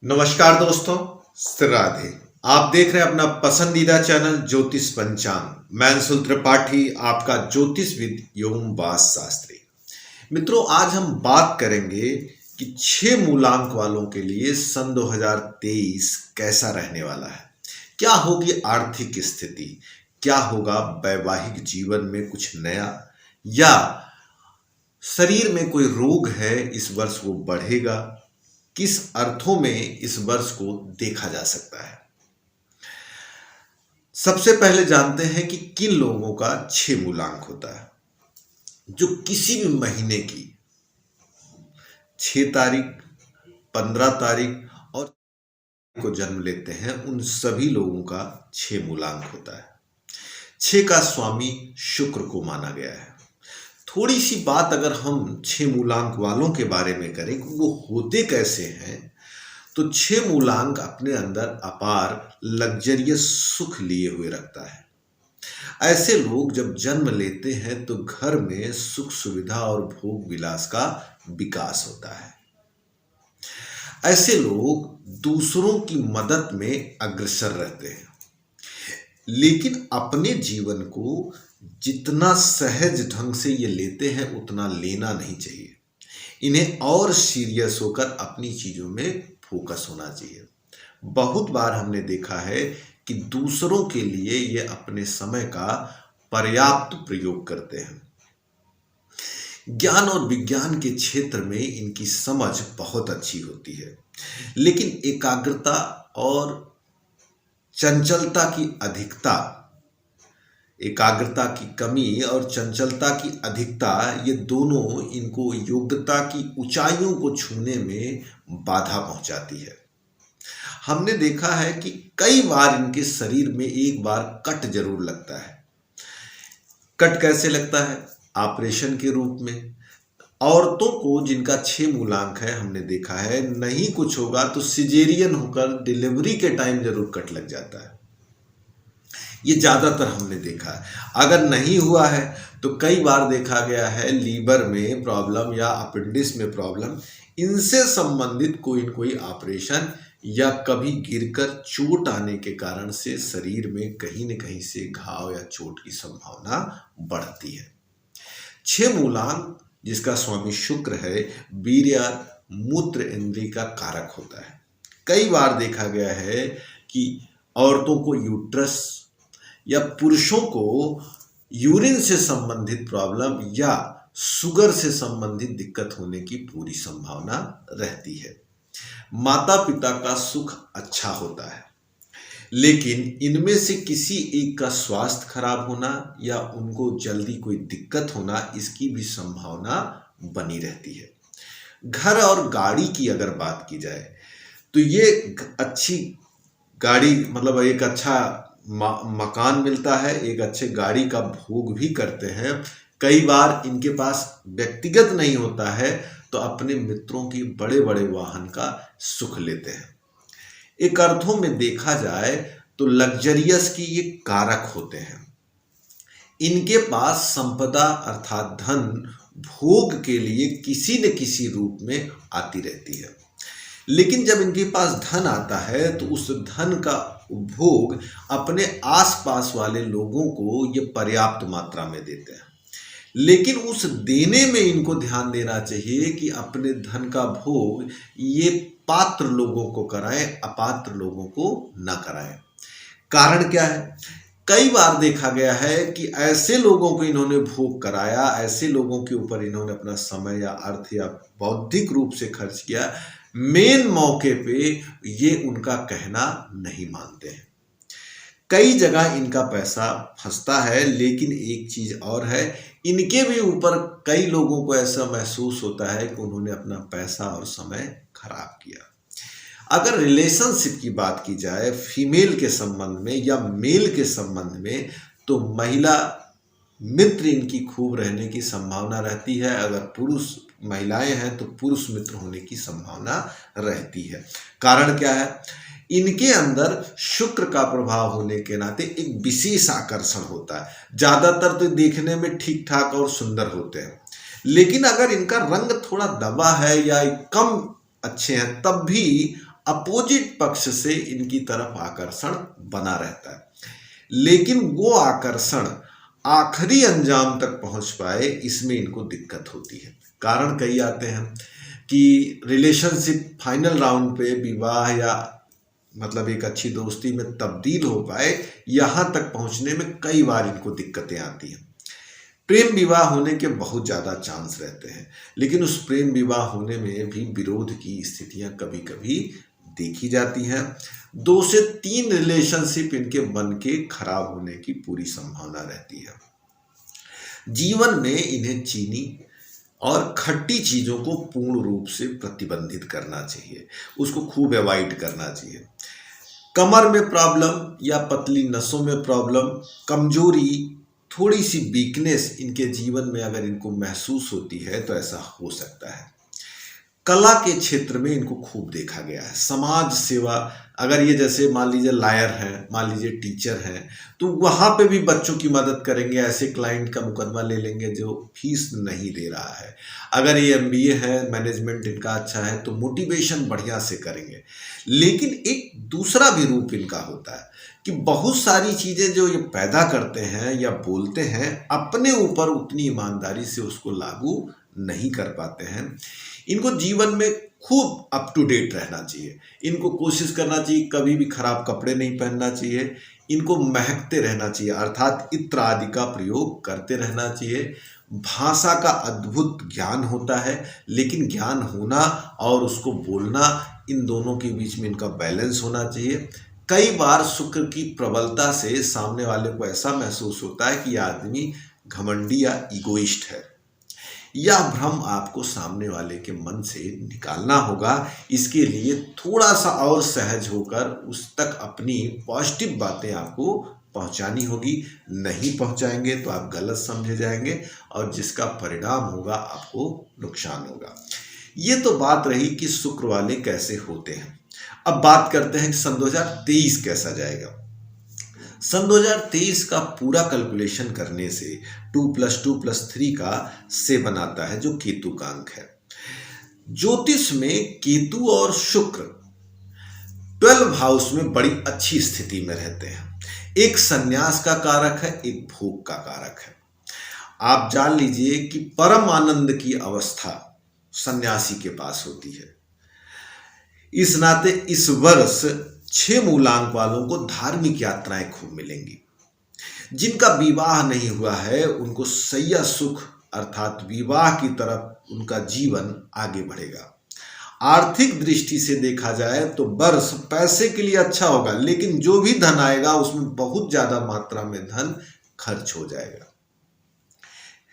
नमस्कार दोस्तों, राधे। आप देख रहे हैं अपना पसंदीदा चैनल ज्योतिष पंचांग। मैं अंशुल त्रिपाठी, आपका ज्योतिषविद एवं वास्तु शास्त्री। मित्रों, आज हम बात करेंगे कि 6 मूलांक वालों के लिए सन 2023 कैसा रहने वाला है। क्या होगी आर्थिक स्थिति, क्या होगा वैवाहिक जीवन में कुछ नया, या शरीर में कोई रोग है इस वर्ष वो बढ़ेगा। किस अर्थों में इस वर्ष को देखा जा सकता है। सबसे पहले जानते हैं कि किन लोगों का 6 मूलांक होता है। जो किसी भी महीने की 6 तारीख, 15 तारीख और को जन्म लेते हैं, उन सभी लोगों का 6 मूलांक होता है। 6 का स्वामी शुक्र को माना गया है। थोड़ी सी बात अगर हम 6 मूलांक वालों के बारे में करें कि वो होते कैसे हैं, तो 6 मूलांक अपने अंदर अपार लग्जरियस सुख लिए हुए रखता है। ऐसे लोग जब जन्म लेते हैं तो घर में सुख सुविधा और भोग विलास का विकास होता है। ऐसे लोग दूसरों की मदद में अग्रसर रहते हैं, लेकिन अपने जीवन को जितना सहज ढंग से ये लेते हैं उतना लेना नहीं चाहिए। इन्हें और सीरियस होकर अपनी चीजों में फोकस होना चाहिए। बहुत बार हमने देखा है कि दूसरों के लिए ये अपने समय का पर्याप्त प्रयोग करते हैं। ज्ञान और विज्ञान के क्षेत्र में इनकी समझ बहुत अच्छी होती है, लेकिन एकाग्रता और चंचलता की अधिकता, एकाग्रता की कमी और चंचलता की अधिकता, ये दोनों इनको योग्यता की ऊंचाइयों को छूने में बाधा पहुंचाती है। हमने देखा है कि कई बार इनके शरीर में एक बार कट जरूर लगता है। कट कैसे लगता है? ऑपरेशन के रूप में। औरतों को जिनका 6 मूलांक है, हमने देखा है नहीं कुछ होगा तो सिजेरियन होकर डिलीवरी के टाइम जरूर कट लग जाता है। ये ज्यादातर हमने देखा है। अगर नहीं हुआ है तो कई बार देखा गया है लीवर में प्रॉब्लम या अपेंडिक्स में प्रॉब्लम, इनसे संबंधित कोई न कोई ऑपरेशन या कभी गिरकर चोट आने के कारण से शरीर में कहीं न कहीं से घाव या चोट की संभावना बढ़ती है। 6 मूलांक जिसका स्वामी शुक्र है, वीर्य मूत्र इंद्रिय का कारक होता है। कई बार देखा गया है कि औरतों को यूट्रस या पुरुषों को यूरिन से संबंधित प्रॉब्लम या शुगर से संबंधित दिक्कत होने की पूरी संभावना रहती है। माता पिता का सुख अच्छा होता है, लेकिन इनमें से किसी एक का स्वास्थ्य खराब होना या उनको जल्दी कोई दिक्कत होना, इसकी भी संभावना बनी रहती है। घर और गाड़ी की अगर बात की जाए तो ये अच्छी गाड़ी, मतलब एक अच्छा मकान मिलता है, एक अच्छे गाड़ी का भोग भी करते हैं। कई बार इनके पास व्यक्तिगत नहीं होता है तो अपने मित्रों की बड़े बड़े वाहन का सुख लेते हैं। एक अर्थों में देखा जाए तो लग्जरियस की ये कारक होते हैं। इनके पास संपदा अर्थात धन भोग के लिए किसी न किसी रूप में आती रहती है, लेकिन जब इनके पास धन आता है तो उस धन का उपभोग अपने आसपास वाले लोगों को ये पर्याप्त मात्रा में देते हैं। लेकिन उस देने में इनको ध्यान देना चाहिए कि अपने धन का भोग ये पात्र लोगों को कराएं, अपात्र लोगों को न कराएं। कारण क्या है? कई बार देखा गया है कि ऐसे लोगों को इन्होंने भोग कराया, ऐसे लोगों के ऊपर इन्होंने अपना समय या अर्थ या बौद्धिक रूप से खर्च किया, मेन मौके पे ये उनका कहना नहीं मानते हैं। कई जगह इनका पैसा फंसता है, लेकिन एक चीज और है, इनके भी ऊपर कई लोगों को ऐसा महसूस होता है कि उन्होंने अपना पैसा और समय खराब किया। अगर रिलेशनशिप की बात की जाए फीमेल के संबंध में या मेल के संबंध में, तो महिला मित्र इनकी खूब रहने की संभावना रहती है। अगर पुरुष महिलाएं हैं तो पुरुष मित्र होने की संभावना रहती है। कारण क्या है? इनके अंदर शुक्र का प्रभाव होने के नाते एक विशेष आकर्षण होता है। ज्यादातर तो देखने में ठीक ठाक और सुंदर होते हैं, लेकिन अगर इनका रंग थोड़ा दबा है या कम अच्छे हैं, तब भी अपोजिट पक्ष से इनकी तरफ आकर्षण बना रहता है, लेकिन वो आकर्षण आखिरी अंजाम तक पहुंच पाए इसमें इनको दिक्कत होती है। कारण कई आते हैं कि रिलेशनशिप फाइनल राउंड पे विवाह या मतलब एक अच्छी दोस्ती में तब्दील हो पाए, यहां तक पहुंचने में कई बार इनको दिक्कतें आती हैं। प्रेम विवाह होने के बहुत ज़्यादा चांस रहते हैं, लेकिन उस प्रेम विवाह होने में भी विरोध की स्थितियां कभी कभी देखी जाती हैं। 2 से 3 रिलेशनशिप इनके बन के खराब होने की पूरी संभावना रहती है। जीवन में इन्हें चीनी और खट्टी चीज़ों को पूर्ण रूप से प्रतिबंधित करना चाहिए, उसको खूब अवॉइड करना चाहिए। कमर में प्रॉब्लम या पतली नसों में प्रॉब्लम, कमजोरी, थोड़ी सी वीकनेस इनके जीवन में अगर इनको महसूस होती है तो ऐसा हो सकता है। कला के क्षेत्र में इनको खूब देखा गया है। समाज सेवा, अगर ये जैसे मान लीजिए लॉयर हैं, मान लीजिए टीचर हैं, तो वहाँ पे भी बच्चों की मदद करेंगे, ऐसे क्लाइंट का मुकदमा ले लेंगे जो फीस नहीं दे रहा है। अगर ये MBA है, मैनेजमेंट इनका अच्छा है, तो मोटिवेशन बढ़िया से करेंगे। लेकिन एक दूसरा भी रूप इनका होता है कि बहुत सारी चीज़ें जो ये पैदा करते हैं या बोलते हैं, अपने ऊपर उतनी ईमानदारी से उसको लागू नहीं कर पाते हैं। इनको जीवन में खूब अप टू डेट रहना चाहिए। इनको कोशिश करना चाहिए कभी भी खराब कपड़े नहीं पहनना चाहिए। इनको महकते रहना चाहिए, अर्थात इत्र आदि का प्रयोग करते रहना चाहिए। भाषा का अद्भुत ज्ञान होता है, लेकिन ज्ञान होना और उसको बोलना, इन दोनों के बीच में इनका बैलेंस होना चाहिए। कई बार शुक्र की प्रबलता से सामने वाले को ऐसा महसूस होता है कि आदमी घमंडी या इगोइस्ट है। यह भ्रम आपको सामने वाले के मन से निकालना होगा। इसके लिए थोड़ा सा और सहज होकर उस तक अपनी पॉजिटिव बातें आपको पहुंचानी होगी। नहीं पहुंचाएंगे तो आप गलत समझे जाएंगे और जिसका परिणाम होगा आपको नुकसान होगा। ये तो बात रही कि शुक्र वाले कैसे होते हैं। अब बात करते हैं कि सन 2023 कैसा जाएगा। सन 2023 का पूरा कैलकुलेशन करने से 2 + 2 + 3 का 7 आता है, जो केतु का अंक है। ज्योतिष में केतु और शुक्र 12 हाउस में बड़ी अच्छी स्थिति में रहते हैं। एक संन्यास का कारक है, एक भोग का कारक है। आप जान लीजिए कि परम आनंद की अवस्था सन्यासी के पास होती है। इस नाते इस वर्ष 6 मूलांक वालों को धार्मिक यात्राएं खूब मिलेंगी। जिनका विवाह नहीं हुआ है उनको सैया सुख अर्थात विवाह की तरफ उनका जीवन आगे बढ़ेगा। आर्थिक दृष्टि से देखा जाए तो वर्ष पैसे के लिए अच्छा होगा, लेकिन जो भी धन आएगा उसमें बहुत ज्यादा मात्रा में धन खर्च हो जाएगा।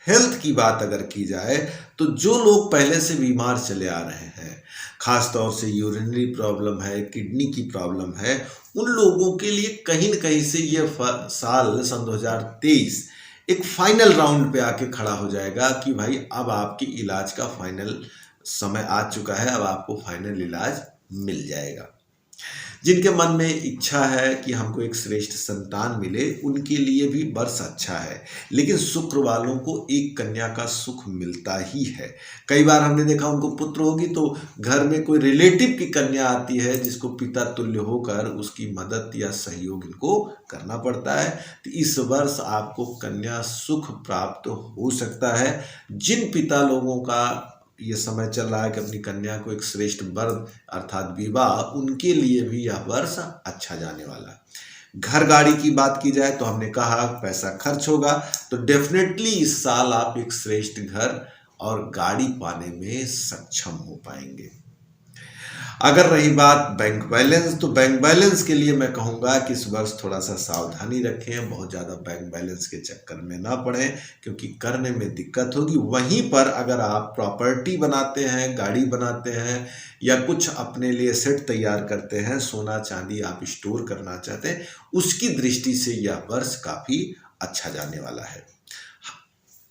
हेल्थ की बात अगर की जाए तो जो लोग पहले से बीमार चले आ रहे हैं, खास तौर से यूरिनरी प्रॉब्लम है, किडनी की प्रॉब्लम है, उन लोगों के लिए कहीं न कहीं से ये साल सन 2023 एक फाइनल राउंड पे आके खड़ा हो जाएगा कि भाई अब आपकी इलाज का फाइनल समय आ चुका है, अब आपको फाइनल इलाज मिल जाएगा। जिनके मन में इच्छा है कि हमको एक श्रेष्ठ संतान मिले, उनके लिए भी वर्ष अच्छा है। लेकिन शुक्र वालों को एक कन्या का सुख मिलता ही है। कई बार हमने देखा उनको पुत्र होगी तो घर में कोई रिलेटिव की कन्या आती है जिसको पिता तुल्य होकर उसकी मदद या सहयोग इनको करना पड़ता है। तो इस वर्ष आपको कन्या सुख प्राप्त हो सकता है। जिन पिता लोगों का ये समय चल रहा है कि अपनी कन्या को एक श्रेष्ठ वर अर्थात विवाह, उनके लिए भी यह वर्ष अच्छा जाने वाला है। घर गाड़ी की बात की जाए तो हमने कहा पैसा खर्च होगा, तो डेफिनेटली इस साल आप एक श्रेष्ठ घर और गाड़ी पाने में सक्षम हो पाएंगे। अगर रही बात बैंक बैलेंस, तो बैंक बैलेंस के लिए मैं कहूँगा कि इस वर्ष थोड़ा सा सावधानी रखें, बहुत ज़्यादा बैंक बैलेंस के चक्कर में ना पड़ें, क्योंकि करने में दिक्कत होगी। वहीं पर अगर आप प्रॉपर्टी बनाते हैं, गाड़ी बनाते हैं या कुछ अपने लिए सेट तैयार करते हैं, सोना चांदी आप स्टोर करना चाहते हैं, उसकी दृष्टि से यह वर्ष काफ़ी अच्छा जाने वाला है।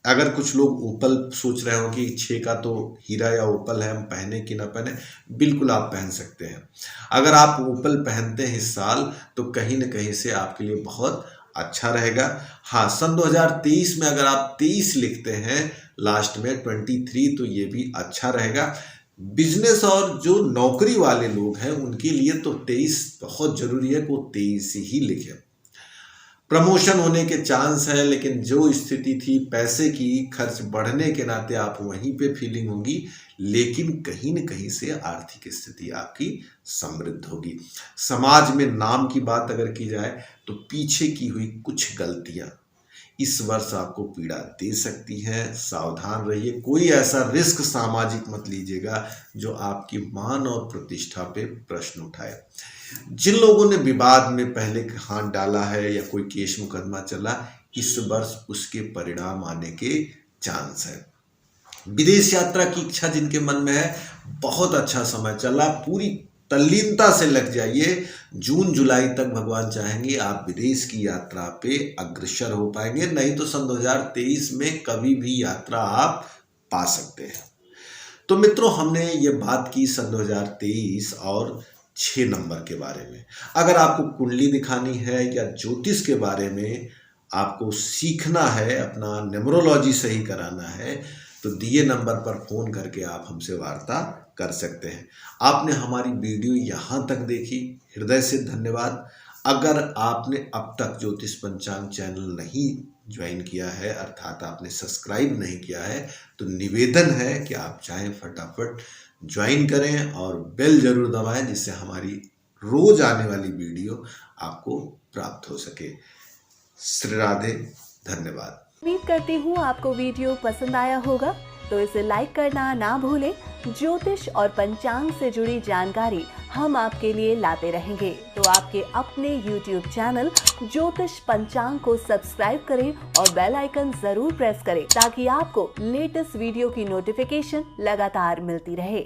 अगर कुछ लोग ओपल सोच रहे हो कि 6 का तो हीरा या ओपल है, हम पहने कि ना पहने, बिल्कुल आप पहन सकते हैं। अगर आप ओपल पहनते हैं इस साल तो कहीं न कहीं से आपके लिए बहुत अच्छा रहेगा। हाँ, सन 2023 में अगर आप 23 लिखते हैं लास्ट में 23, तो ये भी अच्छा रहेगा। बिजनेस और जो नौकरी वाले लोग हैं उनके लिए तो 23 बहुत जरूरी है कि वो 23 ही लिखे। प्रमोशन होने के चांस है, लेकिन जो स्थिति थी पैसे की, खर्च बढ़ने के नाते आप वहीं पे फीलिंग होगी, लेकिन कहीं न कहीं से आर्थिक स्थिति आपकी समृद्ध होगी। समाज में नाम की बात अगर की जाए तो पीछे की हुई कुछ गलतियां इस वर्ष आपको पीड़ा दे सकती हैं, सावधान रहिए। कोई ऐसा रिस्क सामाजिक मत लीजिएगा जो आपकी मान और प्रतिष्ठा पे प्रश्न उठाए। जिन लोगों ने विवाद में पहले हाथ डाला है या कोई केस मुकदमा चला, इस वर्ष उसके परिणाम आने के चांस है। विदेश यात्रा की इच्छा जिनके मन में है, बहुत अच्छा समय चला, पूरी तल्लीनता से लग जाइए। जून जुलाई तक भगवान चाहेंगे आप विदेश की यात्रा पे अग्रसर हो पाएंगे, नहीं तो सन 2023 में कभी भी यात्रा आप पा सकते हैं। तो मित्रों, हमने ये बात की सन 2023 और 6 नंबर के बारे में। अगर आपको कुंडली दिखानी है या ज्योतिष के बारे में आपको सीखना है, अपना न्यूमरोलॉजी सही कराना है, तो दिए नंबर पर फ़ोन करके आप हमसे वार्ता कर सकते हैं। आपने हमारी वीडियो यहाँ तक देखी, हृदय से धन्यवाद। अगर आपने अब तक ज्योतिष पंचांग चैनल नहीं ज्वाइन किया है, अर्थात आपने सब्सक्राइब नहीं किया है, तो निवेदन है कि आप चाहें फटाफट ज्वाइन करें और बेल जरूर दबाएं, जिससे हमारी रोज आने वाली वीडियो आपको प्राप्त हो सके। श्री राधे, धन्यवाद। उम्मीद करती हूँ आपको वीडियो पसंद आया होगा, तो इसे लाइक करना ना भूलें। ज्योतिष और पंचांग से जुड़ी जानकारी हम आपके लिए लाते रहेंगे, तो आपके अपने YouTube चैनल ज्योतिष पंचांग को सब्सक्राइब करें और बेल आइकन जरूर प्रेस करें, ताकि आपको लेटेस्ट वीडियो की नोटिफिकेशन लगातार मिलती रहे।